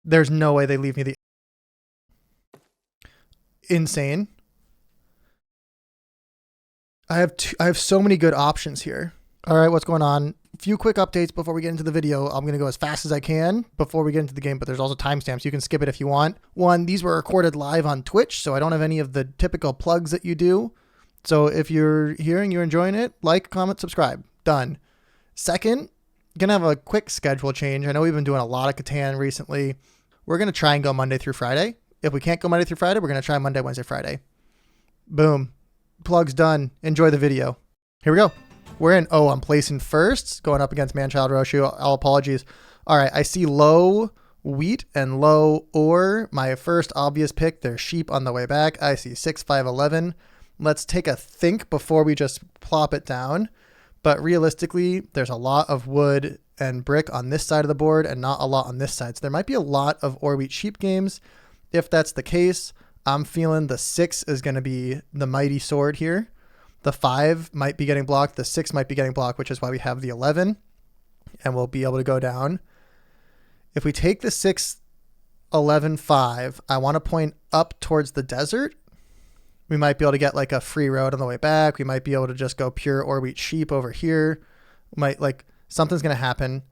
There's no way they leave me the insane. I have so many good options here. All right, what's going on? A few quick updates before we get into the video. I'm going to go as fast as I can before we get into the game, but there's also timestamps. You can skip it if you want. One, these were recorded live on Twitch, so I don't have any of the typical plugs that you do. So if you're hearing, you're enjoying it, like, comment, subscribe. Done. Second, gonna have a quick schedule change. I know we've been doing a lot of Catan recently. We're going to try and go Monday through Friday. If we can't go Monday through Friday, we're going to try Monday, Wednesday, Friday. Boom. Plugs done. Enjoy the video. Here we go. We're in, I'm placing first, going up against Manchild Roshu. All apologies. All right, I see low wheat and low ore. My first obvious pick, there's sheep on the way back. I see 6, 5, 11. Let's take a think before we just plop it down. But realistically, there's a lot of wood and brick on this side of the board and not a lot on this side. So there might be a lot of ore, wheat, sheep games. If that's the case, I'm feeling the 6 is going to be the mighty sword here. The 5 might be getting blocked. The 6 might be getting blocked, which is why we have the 11. And we'll be able to go down. If we take the 6, 11, 5, I want to point up towards the desert. We might be able to get like a free road on the way back. We might be able to just go pure ore, wheat, sheep over here. Something's going to happen.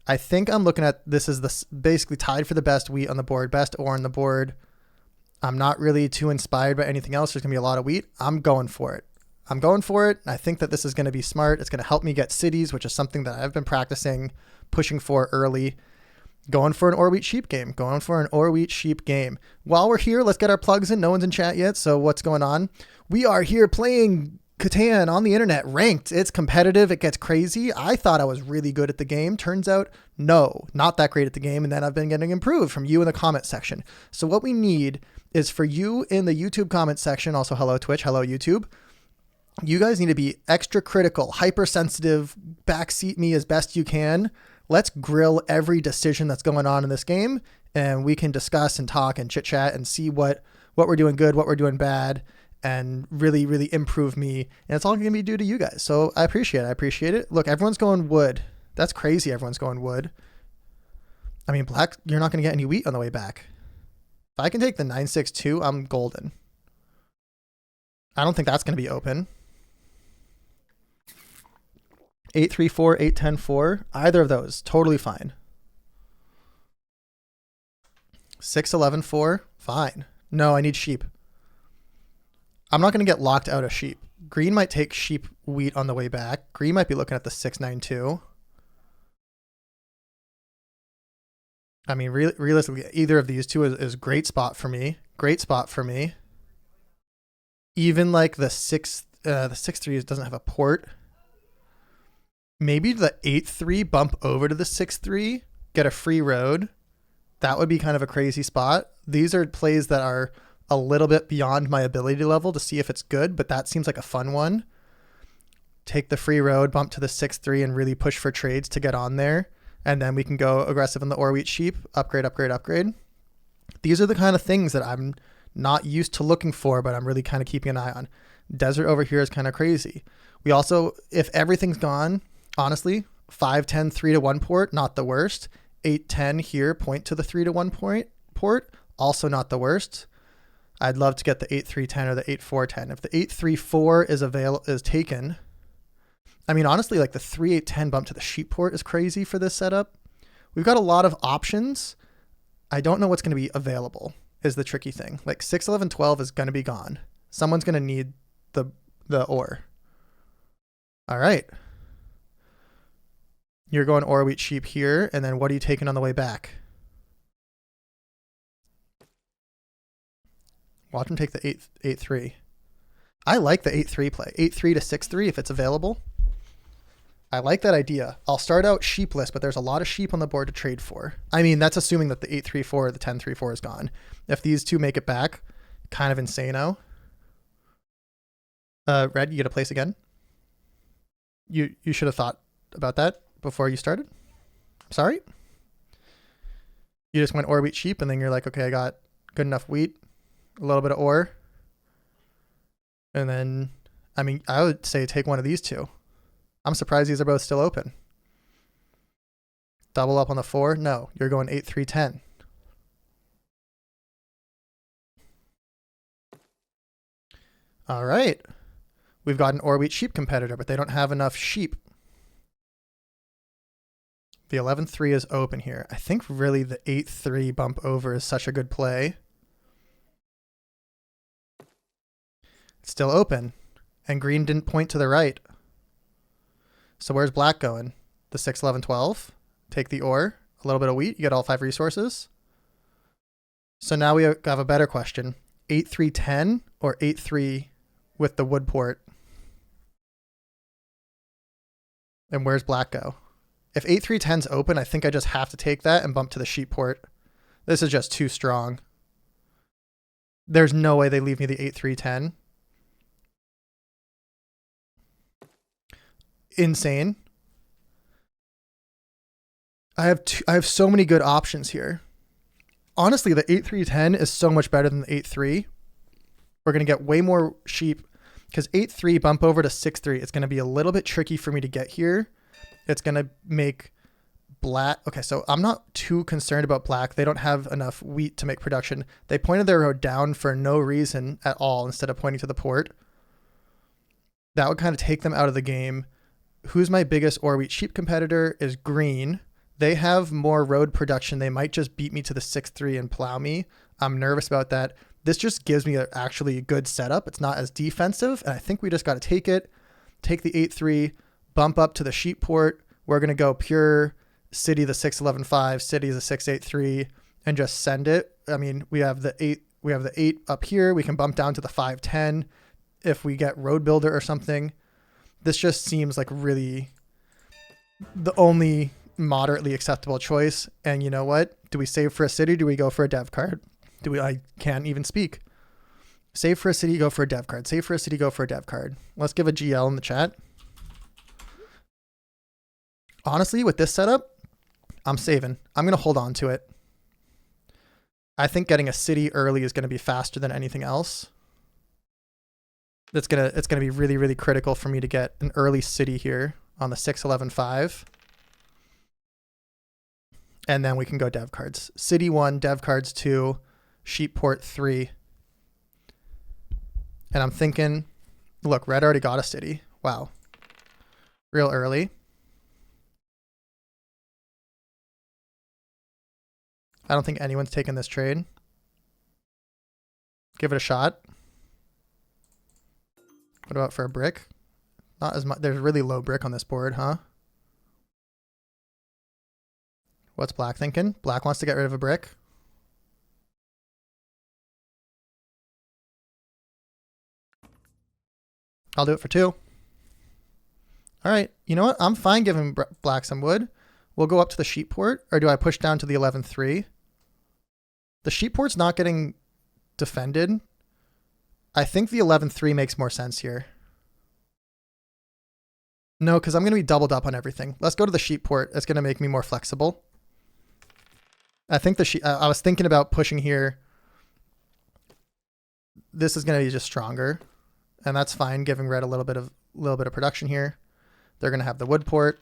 I think I'm looking at this as basically tied for the best wheat on the board, best ore on the board. I'm not really too inspired by anything else. There's going to be a lot of wheat. I'm going for it. I think that this is going to be smart. It's going to help me get cities, which is something that I've been practicing, pushing for early. Going for an ore, wheat, sheep game. While we're here, let's get our plugs in. No one's in chat yet, so what's going on? We are here playing Catan on the internet, ranked. It's competitive. It gets crazy. I thought I was really good at the game. Turns out, no, not that great at the game. And then I've been getting improved from you in the comment section. So what we need is for you in the YouTube comment section, also hello Twitch, hello YouTube. You guys need to be extra critical, hypersensitive, backseat me as best you can. Let's grill every decision that's going on in this game, and we can discuss and talk and chit chat and see what we're doing good, what we're doing bad, and really, really improve me. And it's all going to be due to you guys. So I appreciate it. Look, everyone's going wood. That's crazy. Everyone's going wood. I mean, black, you're not going to get any wheat on the way back. If I can take the 962, I'm golden. I don't think that's going to be open. 834, 810, either of those, totally fine. 611, 4, fine. No, I need sheep. I'm not going to get locked out of sheep. Green might take sheep wheat on the way back. Green might be looking at the 692. I mean, realistically, either of these two is a great spot for me. Even like the 6-3 doesn't have a port. Maybe the 8-3 bump over to the 6-3, get a free road. That would be kind of a crazy spot. These are plays that are a little bit beyond my ability level to see if it's good, but that seems like a fun one. Take the free road, bump to the 6-3 and really push for trades to get on there. And then we can go aggressive in the ore, wheat, sheep, upgrade. These are the kind of things that I'm not used to looking for, but I'm really kind of keeping an eye on. Desert over here is kind of crazy. We also, if everything's gone, honestly, 5-10, 3-1 port, not the worst. 8-10 here, point to the 3-1 port, also not the worst. I'd love to get the 8-3-10 or the 8-4-10. If the 8-3-4 is taken, I mean, honestly, like the 3-8-10 bump to the sheep port is crazy for this setup. We've got a lot of options. I don't know what's going to be available is the tricky thing. Like 6-11-12 is going to be gone. Someone's going to need the ore. All right. You're going ore, wheat, sheep here, and then what are you taking on the way back? Watch him take the 8-3. I like the 8-3 play. 8-3 to 6-3 if it's available. I like that idea. I'll start out sheepless, but there's a lot of sheep on the board to trade for. I mean, that's assuming that the 8-3-4 or the 10-3-4 is gone. If these two make it back, kind of insane-o. Red, you get a place again? You should have thought about that before you started. Sorry. You just went ore, wheat, sheep, and then you're like, okay, I got good enough wheat, a little bit of ore. And then, I mean, I would say take one of these two. I'm surprised these are both still open. Double up on the 4? No, you're going 8-3-10. All right. We've got an or wheat sheep competitor, but they don't have enough sheep. The 11-3 is open here. I think really the 8-3 bump over is such a good play. It's still open, and green didn't point to the right. So where's black going? The 6-11-12. Take the or, a little bit of wheat. You get all 5 resources. So now we have a better question. 8-3-10 or 8-3 with the wood port? And where's black go? If 8-3-10's open, I think I just have to take that and bump to the sheep port. This is just too strong. There's no way they leave me the 8-3-10. Insane. I have so many good options here. Honestly, the 8-3-10 is so much better than the 8-3. We're going to get way more sheep because 8-3 bump over to 6-3. It's going to be a little bit tricky for me to get here. It's going to make black. Okay, so I'm not too concerned about black. They don't have enough wheat to make production. They pointed their road down for no reason at all instead of pointing to the port. That would kind of take them out of the game. Who's my biggest or wheat sheep competitor is green. They have more road production. They might just beat me to the 6-3 and plow me. I'm nervous about that. This just gives me actually a good setup. It's not as defensive, and I think we just got to take it. Take the 8-3, bump up to the sheep port. We're going to go pure city the 6-11-5, city the 6-8-3, and just send it. I mean, we have the 8 up here. We can bump down to the 5-10 if we get road builder or something. This just seems like really the only moderately acceptable choice. And you know what? Do we save for a city? Do we go for a dev card? I can't even speak. Save for a city, go for a dev card. Save for a city, go for a dev card. Let's give a GL in the chat. Honestly, with this setup, I'm saving. I'm going to hold on to it. I think getting a city early is going to be faster than anything else. It's going to be really, really critical for me to get an early city here on the 6-11-5. And then we can go dev cards. City 1, dev cards 2, sheep port 3. And I'm thinking, look, red already got a city. Wow. Real early. I don't think anyone's taken this trade. Give it a shot. What about for a brick? Not as much. There's really low brick on this board, huh? What's black thinking? Black wants to get rid of a brick. I'll do it for 2. All right. You know what? I'm fine giving black some wood. We'll go up to the sheep port, or do I push down to the 11-3? The sheep port's not getting defended. I think the 11-3 makes more sense here. No, because I'm going to be doubled up on everything. Let's go to the sheep port. It's going to make me more flexible. I think I was thinking about pushing here. This is going to be just stronger, and that's fine. Giving red a little bit of production here. They're going to have the wood port.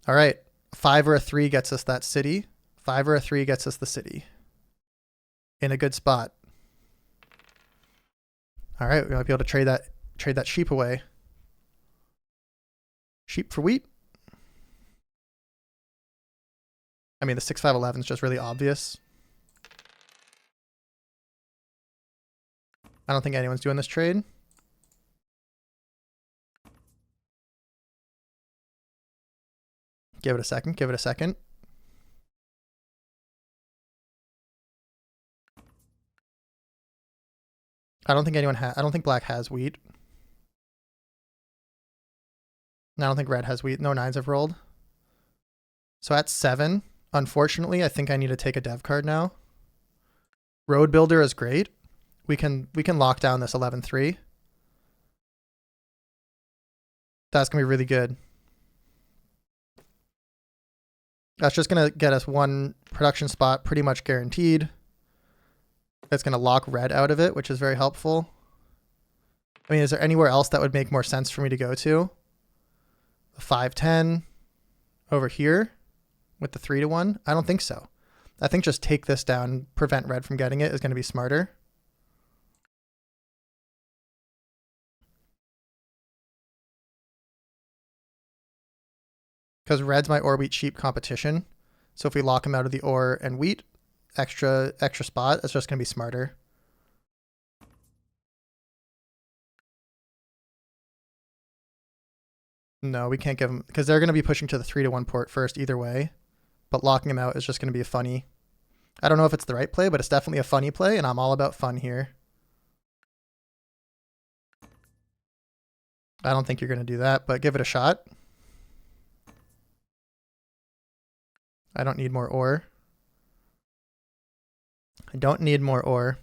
All right, 5 or a 3 gets us that city. 5 or a 3 gets us the city. In a good spot. All right, we might be able to trade that sheep away. Sheep for wheat. I mean, the 6-5-11 is just really obvious. I don't think anyone's doing this trade. Give it a second. Give it a second. I don't think I don't think black has wheat. I don't think red has wheat. No 9s have rolled. So at 7, unfortunately, I think I need to take a dev card now. Road builder is great. We can lock down this 11-3. That's going to be really good. That's just going to get us 1 production spot pretty much guaranteed. It's going to lock red out of it, which is very helpful. I mean, is there anywhere else that would make more sense for me to go to? The 5-10 over here with the 3-1? I don't think so. I think just take this down, prevent red from getting it is going to be smarter. because red's my ore, wheat, sheep competition. So if we lock him out of the ore and wheat, extra spot, it's just going to be smarter. No, we can't give him, because they're going to be pushing to the 3-1 port first either way. But locking him out is just going to be a funny. I don't know if it's the right play, but it's definitely a funny play, and I'm all about fun here. I don't think you're going to do that, but give it a shot. I don't need more ore. I don't need more ore.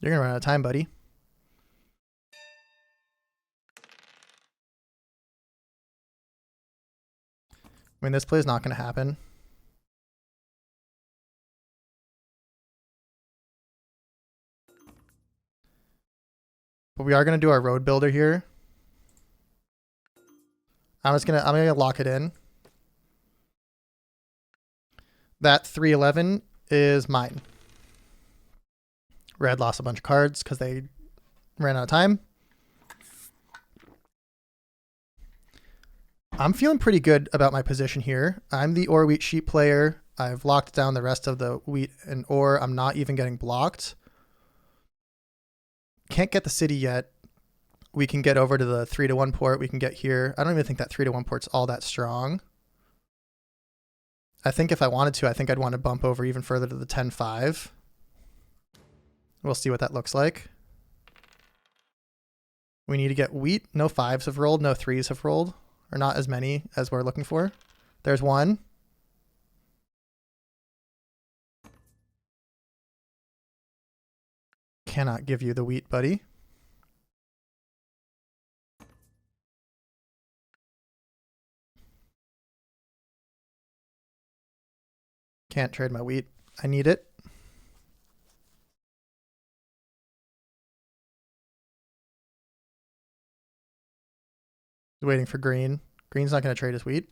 You're going to run out of time, buddy. I mean, this play is not going to happen. But we are going to do our road builder here. I'm gonna lock it in. That 3-11 is mine. Red lost a bunch of cards because they ran out of time. I'm feeling pretty good about my position here. I'm the ore, wheat, sheep player. I've locked down the rest of the wheat and ore. I'm not even getting blocked. Can't get the city yet. We can get over to the 3-1 port. We can get here. I don't even think that 3-1 port's all that strong. I think if I wanted to, I think I'd want to bump over even further to the 10-5. We'll see what that looks like. We need to get wheat. No 5s have rolled. No 3s have rolled. Or not as many as we're looking for. There's one. Cannot give you the wheat, buddy. Can't trade my wheat. I need it. Waiting for green. Green's not going to trade his wheat.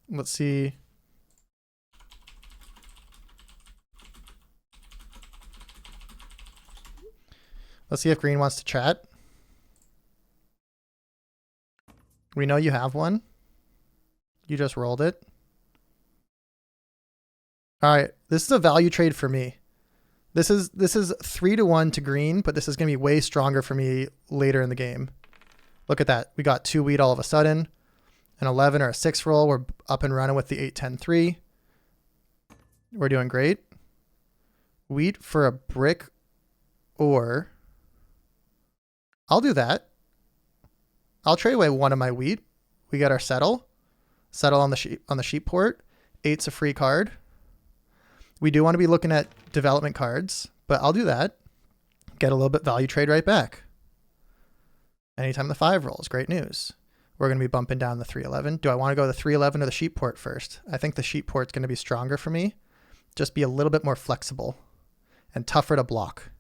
Let's see. Let's see if green wants to chat. We know you have one. You just rolled it. All right, this is a value trade for me. This is 3-1 to green, but this is going to be way stronger for me later in the game. Look at that. We got 2 wheat all of a sudden. An 11 or a 6 roll. We're up and running with the 8-10-3. We're doing great. Wheat for a brick ore. I'll do that. I'll trade away one of my wheat. We got our settle. Settle on the sheep port. 8's a free card. We do want to be looking at development cards, but I'll do that. Get a little bit value trade right back. Anytime the 5 rolls, great news. We're going to be bumping down the 3-11. Do I want to go the 3-11 or the sheep port first? I think the sheep port's going to be stronger for me. Just be a little bit more flexible and tougher to block.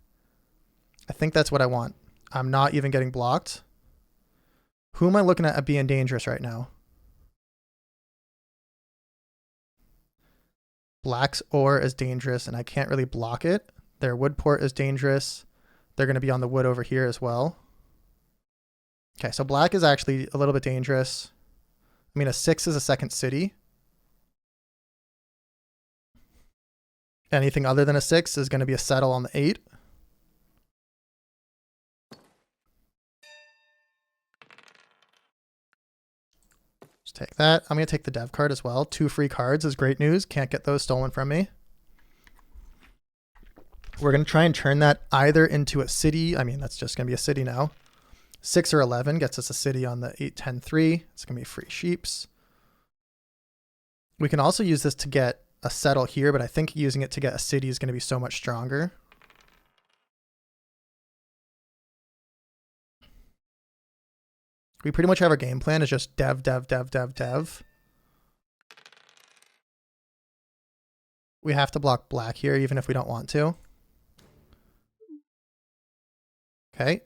I think that's what I want. I'm not even getting blocked. Who am I looking at being dangerous right now? Black's ore is dangerous, and I can't really block it. Their wood port is dangerous. They're going to be on the wood over here as well. Okay, so black is actually a little bit dangerous. I mean, a 6 is a second city. Anything other than a 6 is going to be a settle on the 8. Just take that. I'm going to take the dev card as well. 2 free cards is great news. Can't get those stolen from me. We're going to try and turn that either into a city. I mean, that's just going to be a city now. 6 or 11 gets us a city on the 8-10-3. It's going to be free sheeps. We can also use this to get a settle here, but I think using it to get a city is going to be so much stronger. We pretty much have our game plan is just dev, dev, dev, dev, dev. We have to block black here, even if we don't want to. Okay.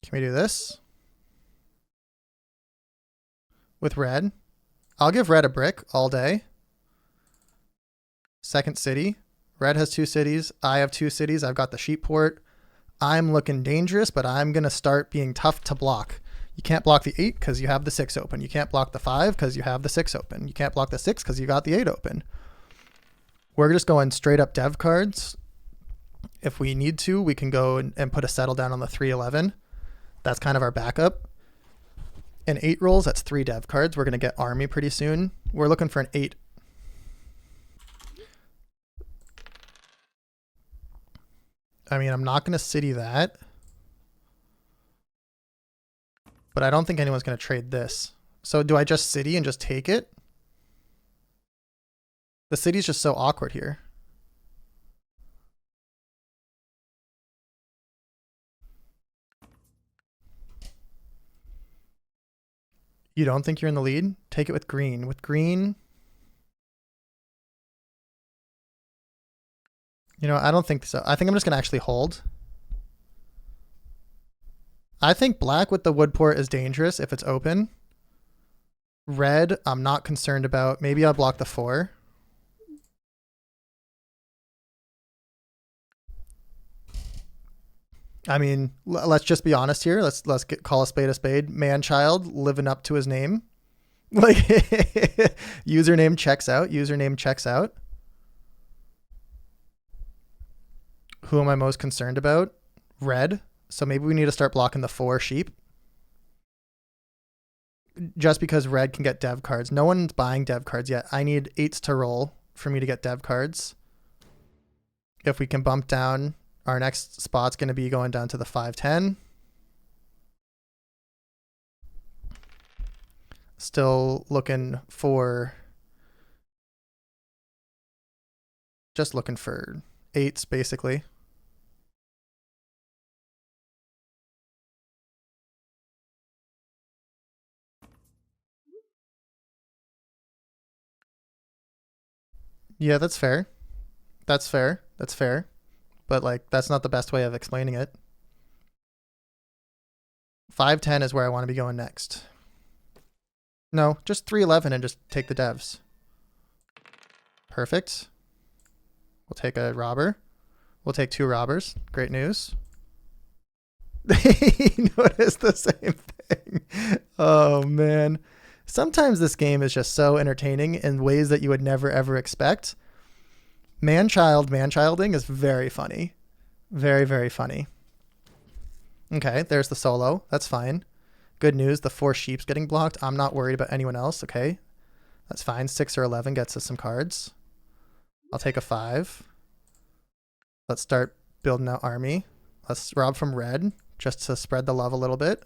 Can we do this? With red. I'll give red a brick all day. Second city. Red has 2 cities. I have 2 cities. I've got the sheep port. I'm looking dangerous, but I'm going to start being tough to block. You can't block the 8 because you have the 6 open. You can't block the 5 because you have the 6 open. You can't block the 6 because you got the 8 open. We're just going straight up dev cards. If we need to, we can go and put a settle down on the 311. That's kind of our backup. In 8 rolls, that's 3 dev cards. We're going to get army pretty soon. We're looking for an 8. I mean, I'm not going to city that. But I don't think anyone's going to trade this. So do I just city and just take it? The city's just so awkward here. You don't think you're in the lead? Take it with green. With green, you know, I don't think so. I think I'm just going to actually hold. I think black with the wood port is dangerous if it's open. Red, I'm not concerned about. Maybe I'll block the 4. I mean, let's just be honest here. Let's call a spade, man-child living up to his name. Like, username checks out. Username checks out. Who am I most concerned about? Red. So maybe we need to start blocking the 4 sheep. Just because red can get dev cards. No one's buying dev cards yet. I need 8s to roll for me to get dev cards. If we can bump down, our next spot's going to be going down to the 510. Still looking for, just looking for 8s basically. Yeah, that's fair. That's fair. That's fair. But like, that's not the best way of explaining it. 510 is where I want to be going next. No, just 311 and just take the devs. Perfect. We'll take a robber. We'll take 2 robbers. Great news. They noticed the same thing. Oh, man. Sometimes this game is just so entertaining in ways that you would never, ever expect. Man-childing is very funny. Very, very funny. Okay, there's the solo. That's fine. Good news, the 4 sheep's getting blocked. I'm not worried about anyone else, okay? That's fine. 6 or 11 gets us some cards. I'll take a 5. Let's start building out army. Let's rob from red just to spread the love a little bit.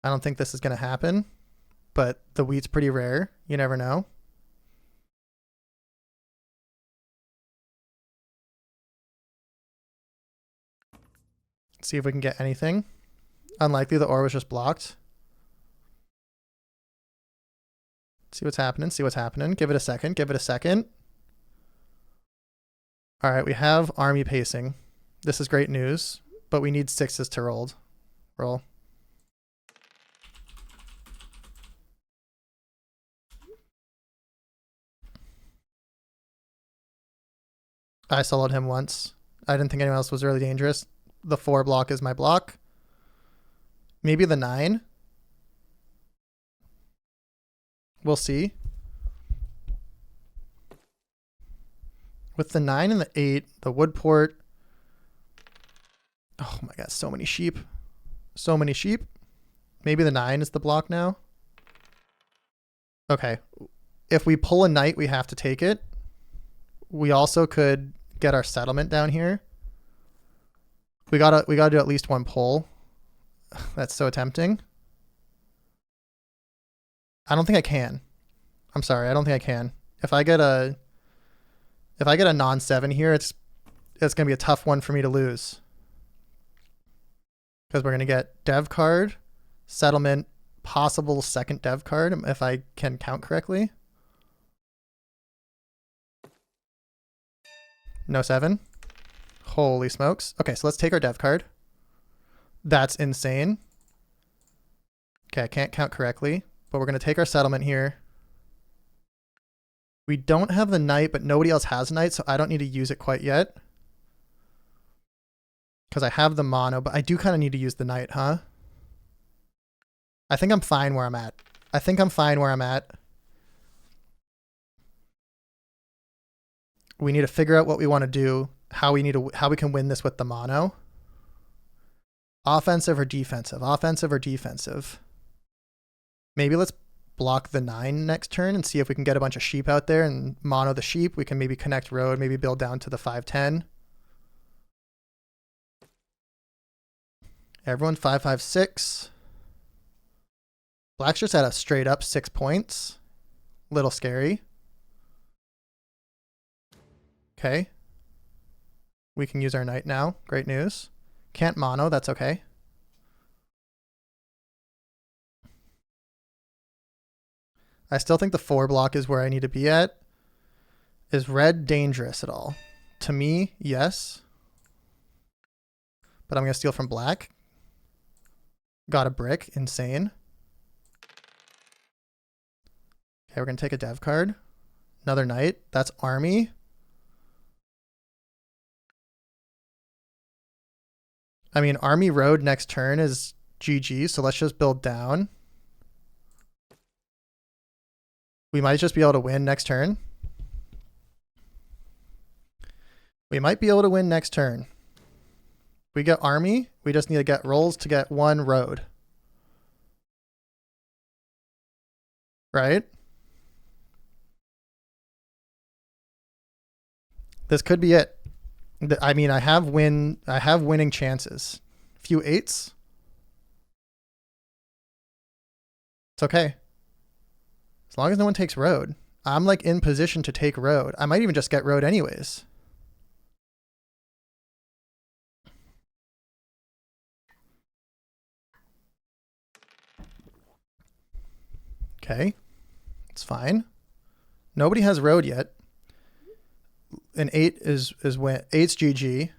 I don't think this is going to happen, but the wheat's pretty rare. You never know. Let's see if we can get anything. Unlikely, the ore was just blocked. See what's happening. See what's happening. Give it a second. Give it a second. All right, we have army pacing. This is great news, but we need 6s to roll. I soloed him once. I didn't think anyone else was really dangerous. The 4 block is my block. Maybe the 9. We'll see. With the 9 and the 8, the wood port. Oh my god, so many sheep. So many sheep. Maybe the 9 is the block now. Okay. If we pull a knight, we have to take it. We also could get our settlement down here. We gotta do at least 1 pull. That's so tempting. I don't think I can. I'm sorry, I don't think I can. If I get a non-7 here, it's gonna be a tough one for me to lose. Because we're gonna get dev card, settlement, possible second dev card if I can count correctly. No 7. Holy smokes. Okay, so let's take our dev card. That's insane. Okay, I can't count correctly, but we're going to take our settlement here. We don't have the knight, but nobody else has knight, so I don't need to use it quite yet. Because I have the mono, but I do kind of need to use the knight, huh? I think I'm fine where I'm at. I think I'm fine where I'm at. We need to figure out what we want to do, how we can win this with the mono. Offensive or defensive? Offensive or defensive? Maybe let's block the 9 next turn and see if we can get a bunch of sheep out there and mono the sheep. We can maybe connect road, maybe build down to the 5-10. Everyone 5-5-6. Black's just at a straight up 6 points. Little scary. Okay. We can use our knight now. Great news. Can't mono, that's okay. I still think the 4 block is where I need to be at. Is red dangerous at all? To me, yes. But I'm going to steal from black. Got a brick. Insane. Okay, we're going to take a dev card. Another knight. That's army. I mean, army road next turn is GG, so let's just build down. We might just be able to win next turn. We might be able to win next turn. We get army. We just need to get rolls to get 1 road. Right? This could be it. I mean, I have winning chances. Few 8s. It's okay. As long as no one takes road. I'm like in position to take road. I might even just get road anyways. Okay. It's fine. Nobody has road yet. An 8 is when 8's GG.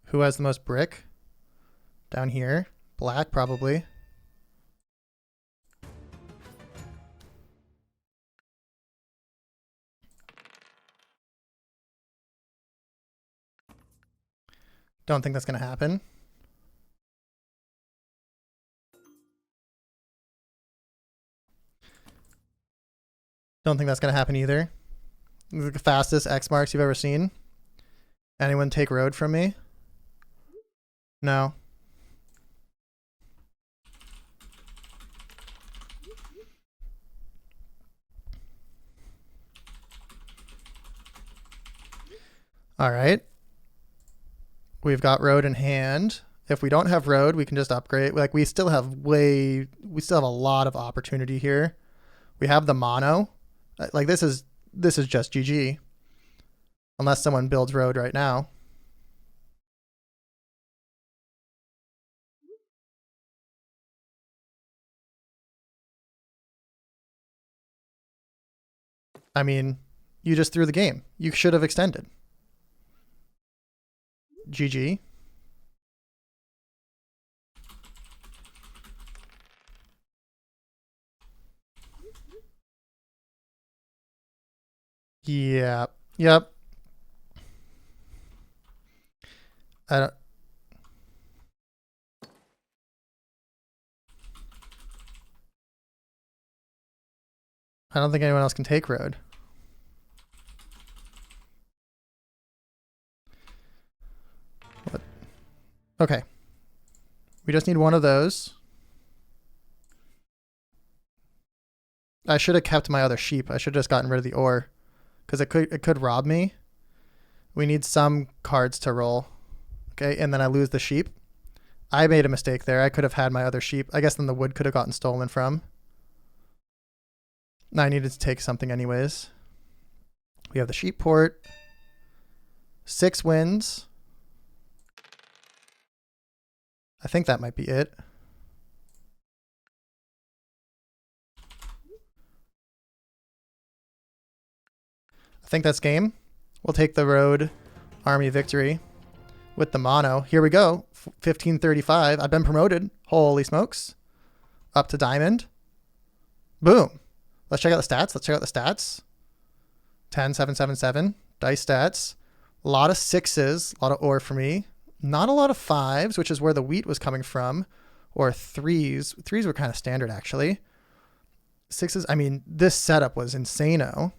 Who has the most brick? Down here. Black, probably. Don't think that's going to happen. Don't think that's going to happen either. This is the fastest X marks you've ever seen. Anyone take road from me? No. All right. We've got road in hand. If we don't have road, we can just upgrade. Like we still have a lot of opportunity here. We have the mono. Like this is just GG. Unless someone builds road right now. I mean, you just threw the game. You should have extended. GG. Yeah. Yep. I don't think anyone else can take road. What? Okay. We just need one of those. I should have kept my other sheep. I should have just gotten rid of the ore. Because it could rob me. We need some cards to roll. Okay, and then I lose the sheep. I made a mistake there. I could have had my other sheep. I guess then the wood could have gotten stolen from. I needed to take something anyways. We have the sheep port. 6 wins. I think that might be it. I think that's game. We'll take the road army victory with the mono. Here we go. 1535. I've been promoted. Holy smokes. Up to diamond. Boom. Let's check out the stats. Let's check out the stats. 10, 7, 7, 7. Dice stats. A lot of 6s. A lot of ore for me. Not a lot of 5s, which is where the wheat was coming from. Or 3s. 3s were kind of standard, actually. 6s. I mean, this setup was insano.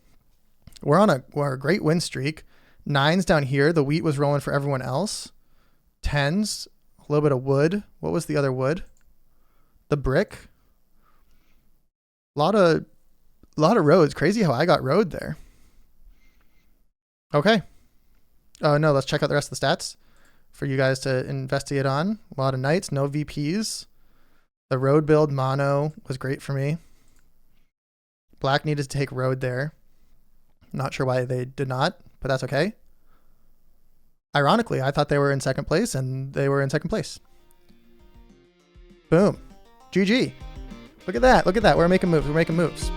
We're on a great win streak. 9s down here. The wheat was rolling for everyone else. 10s. A little bit of wood. What was the other wood? The brick. A lot of roads. Crazy how I got road there. Okay. Oh no, let's check out the rest of the stats for you guys to investigate on. A lot of knights, no VPs. The road build mono was great for me. Black needed to take road there. Not sure why they did not, but that's okay. Ironically, I thought they were in second place, and they were in second place. Boom. GG. Look at that. Look at that. We're making moves. We're making moves.